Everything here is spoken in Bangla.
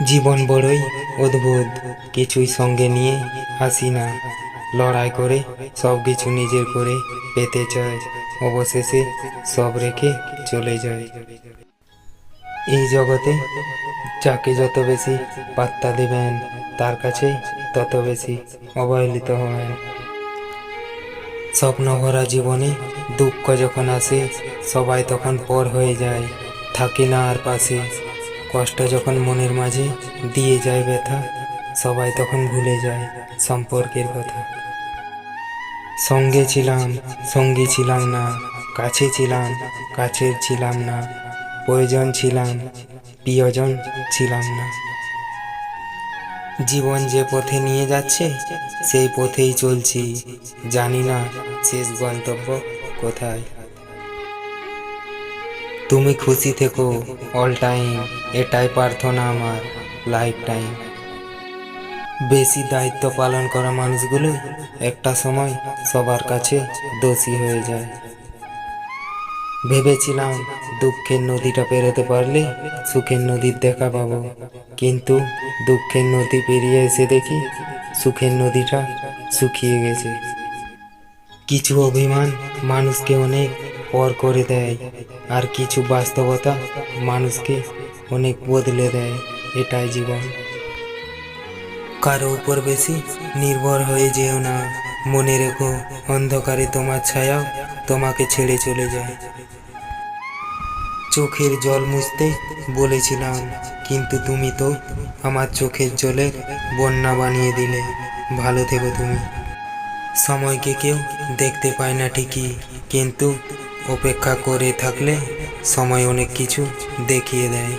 জীবন বড়ই অদ্ভুত, কিছুই সঙ্গে নিয়ে আসি না। লড়াই করে সব কিছু নিজের করে পেতে চায়, অবশেষে সব রেখে চলে যায়। এই জগতে যাকে যত বেশি পাত্তা দেবেন, তার কাছে তত বেশি অবহেলিত হবেন। স্বপ্ন ভরা জীবনে দুঃখ যখন আসে, সবাই তখন পর হয়ে যায়, থাকে না আর পাশে। কষ্ট যখন মনের মাঝে দিয়ে যায় ব্যথা, সবাই তখন ভুলে যায় সম্পর্কের কথা। সঙ্গে ছিলাম, সঙ্গী ছিলাম না, কাছে ছিলাম, কাছের ছিলাম না, প্রয়োজন ছিলাম, প্রিয়জন ছিলাম না। জীবন যে পথে নিয়ে যাচ্ছে, সেই পথেই চলছি, জানি না শেষ গন্তব্য কোথায়। তুমি খুশি থেকো অল টাইম, এটাই প্রার্থনা আমার লাইফ টাইম। বেশি দায়িত্ব পালন করা মানুষগুলো একটা সময় সবার কাছে দোষী হয়ে যায়। ভেবেছিলাম দুঃখের নদীটা পেরোতে পারলে সুখের নদীর দেখা পাবো, কিন্তু দুঃখের নদী পেরিয়ে এসে দেখি সুখের নদীটা শুকিয়ে গেছে। কিছু অভিমান মানুষকে অনেক পর করে দেয়, আর কিছু বাস্তবতা মানুষকে অনেক বদলে দেয়। এটাই জীবন। কারো উপর বেশি নির্ভর হয়ে যেও না, মনে রেখো অন্ধকারে তোমার ছায়াও তোমাকে ছেড়ে চলে যায়। চোখের জল মুছতে বলেছিলাম, কিন্তু তুমি তো আমার চোখের জলের বন্যা বানিয়ে দিলে। ভালো থেকো তুমি। সময়কে কেউ দেখতে পায় না ঠিকই, কিন্তু অপেক্ষা করে থাকলে সময় অনেক কিছু দেখিয়ে দেয়।